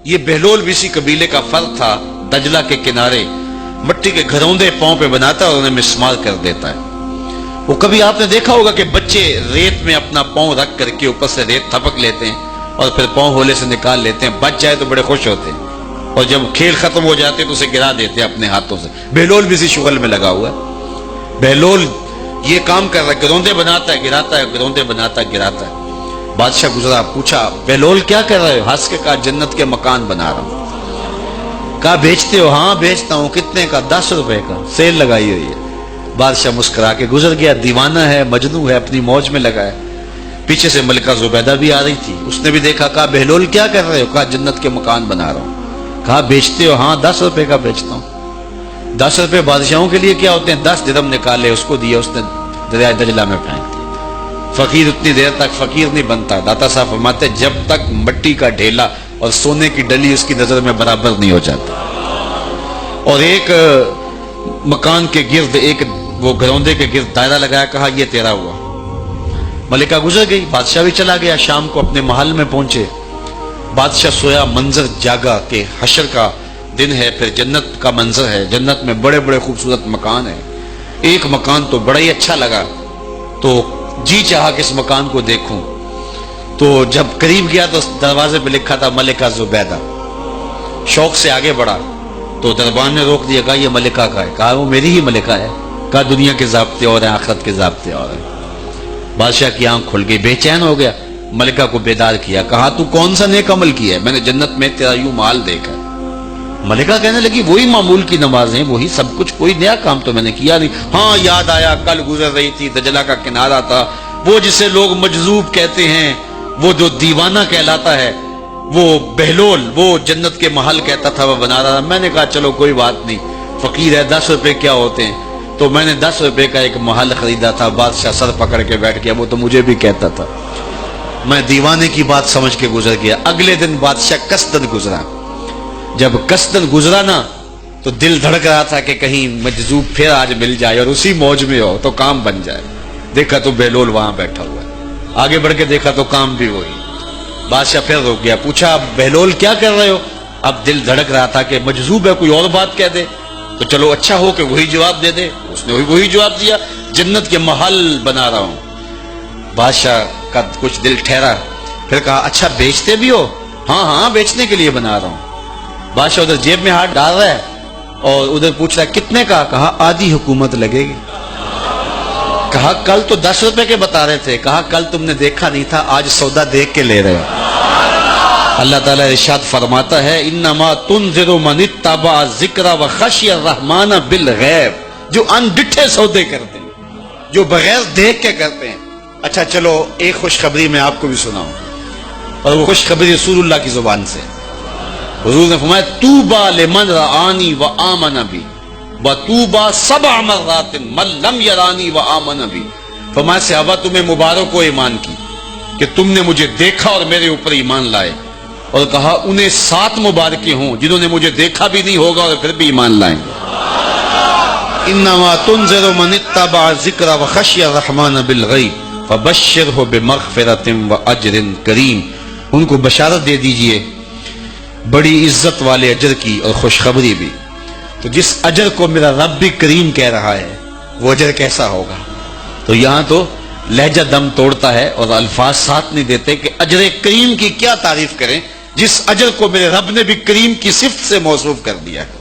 یہ بہلول بھی اسی قبیلے کا فرد تھا، دجلہ کے کنارے مٹی کے گھروندے پاؤں پہ بناتا ہے اور انہیں مسمار کر دیتا ہے۔ وہ کبھی آپ نے دیکھا ہوگا کہ بچے ریت میں اپنا پاؤں رکھ کر کے اوپر سے ریت تھپک لیتے ہیں اور پھر پاؤں ہولے سے نکال لیتے ہیں، بچ جائے تو بڑے خوش ہوتے ہیں، اور جب کھیل ختم ہو جاتے ہیں تو اسے گرا دیتے ہیں اپنے ہاتھوں سے۔ بہلول بھی اسی شغل میں لگا ہوا ہے۔ بہلول یہ کام کر رہا ہے، گروندے بناتا ہے گراتا ہے، گروندے بناتا ہے گراتا ہے۔ بادشاہ گزرا، پوچھا بہلول کیا کر رہے ہو؟ ہنس کے کہا جنت کے مکان بنا رہا ہوں۔ کہا بیچتے ہو؟ ہاں بیچتا ہوں۔ کتنے کا؟ 10 روپے کا، سیل لگائی ہوئی ہے۔ بادشاہ مسکرا کے گزر گیا، دیوانہ ہے، مجنوں ہے، اپنی موج میں لگا ہے۔ پیچھے سے ملکہ زبیدہ بھی آ رہی تھی، اس نے بھی دیکھا، کہا بہلول کیا کر رہے ہو؟ کہا جنت کے مکان بنا رہا ہوں۔ کہا بیچتے ہو؟ ہاں 10 روپے کا بیچتا ہوں۔ 10 روپے بادشاہوں کے لیے کیا ہوتے ہیں؟ 10 درہم نکالے، اس کو دیا، اس نے دریائے دجلہ میں پھینک دیا۔ فقیر اتنی دیر تک فقیر نہیں بنتا، داتا صاحب فرماتے جب تک مٹی کا ڈھیلا اور سونے کی ڈلی اس کی نظر میں برابر نہیں ہو جاتا۔ اور ایک مکان کے گرد، ایک وہ گروندے کے گرد دائرہ لگایا، کہا یہ تیرا ہوا۔ ملکہ گزر گئی، بادشاہ بھی چلا گیا، شام کو اپنے محل میں پہنچے۔ بادشاہ سویا، منظر جاگا کہ حشر کا دن ہے، پھر جنت کا منظر ہے، جنت میں بڑے بڑے خوبصورت مکان ہیں۔ ایک مکان تو بڑا ہی اچھا لگا، تو جی چاہا کہ اس مکان کو دیکھوں۔ تو جب قریب گیا تو دروازے پہ لکھا تھا ملکہ زبیدہ۔ شوق سے آگے بڑھا تو دربان نے روک دیا، کہا یہ ملکہ کا ہے؟ کہا وہ میری ہی ملکہ ہے۔ کہا دنیا کے ضابطے اور ہیں، آخرت کے ضابطے اور ہیں۔ بادشاہ کی آنکھ کھل گئی، بے چین ہو گیا، ملکہ کو بیدار کیا، کہا تو کون سا نیک عمل کیا ہے؟ میں نے جنت میں تیرا یوں مال دیکھا ہے۔ ملکہ کہنے لگی وہی معمول کی نمازیں، وہی سب کچھ، کوئی نیا کام تو میں نے کیا نہیں۔ ہاں یاد آیا، کل گزر رہی تھی، دجلہ کا کنارہ تھا، وہ جسے لوگ مجذوب کہتے ہیں، وہ جو دیوانہ کہلاتا ہے، وہ بہلول، وہ جنت کے محل کہتا تھا وہ بنا رہا تھا۔ میں نے کہا چلو کوئی بات نہیں، فقیر ہے، 10 روپے کیا ہوتے ہیں، تو میں نے 10 روپے کا ایک محل خریدا تھا۔ بادشاہ سر پکڑ کے بیٹھ گیا، وہ تو مجھے بھی کہتا تھا۔ میں دیوانے کی بات سمجھ کے گزر گیا۔ اگلے دن بادشاہ قصدن گزرا۔ جب قصدن گزرا نا تو دل دھڑک رہا تھا کہ کہیں مجذوب پھر آج مل جائے اور اسی موج میں ہو تو کام بن جائے۔ دیکھا تو بہلول وہاں بیٹھا ہوا ہے، آگے بڑھ کے دیکھا تو کام بھی وہی۔ بادشاہ پھر رک گیا، پوچھا بہلول کیا کر رہے ہو؟ اب دل دھڑک رہا تھا کہ مجذوب ہے، کوئی اور بات کہہ دے تو چلو اچھا ہو کہ وہی جواب دے دے۔ اس نے وہی جواب دیا، جنت کے محل بنا رہا ہوں۔ بادشاہ کا کچھ دل ٹھہرا، پھر کہا اچھا بیچتے بھی ہو؟ ہاں ہاں بیچنے کے لیے بنا رہا ہوں۔ بادشاہ ادھر جیب میں ہاتھ ڈال رہا ہے اور ادھر پوچھ رہا ہے کتنے کا؟ کہا آدھی حکومت لگے گی۔ کہا کل تو 10 روپے کے بتا رہے تھے۔ کہا کل تم نے دیکھا نہیں تھا، آج سودا دیکھ کے لے رہے ہو۔ اللہ تعالیٰ ارشاد فرماتا ہے انما تنذر من اتبع ذکر وخشی الرحمن بالغیب، جو ان ڈٹھے سودے کرتے ہیں، جو بغیر دیکھ کے کرتے ہیں۔ اچھا چلو ایک خوشخبری میں آپ کو بھی سناؤں، اور وہ خوشخبری رسول اللہ کی زبان سے۔ حضور نے فرمایا طوبی لمن رآنی وآمن بی وطوبی 7 مرات من لم یرانی وآمن بی۔ فرمایا صحابہ تمہیں مبارک ہو ایمان کی کہ تم نے مجھے دیکھا اور میرے اوپر ایمان لائے، اور کہا انہیں 7 مبارکیں ہوں جنہوں نے مجھے دیکھا بھی نہیں ہوگا اور پھر بھی ایمان لائیں۔ انما تنذر من اتبع ذکر وخشی الرحمن بالغیب فبشرہ بمغفرۃ واجر کریم۔ ان کو بشارت دے دیجئے بڑی عزت والے اجر کی اور خوشخبری بھی۔ تو جس اجر کو میرا رب بھی کریم کہہ رہا ہے وہ اجر کیسا ہوگا؟ تو یہاں تو لہجہ دم توڑتا ہے اور الفاظ ساتھ نہیں دیتے کہ اجر کریم کی کیا تعریف کریں جس اجر کو میرے رب نے بھی کریم کی صفت سے موصوف کر دیا ہے۔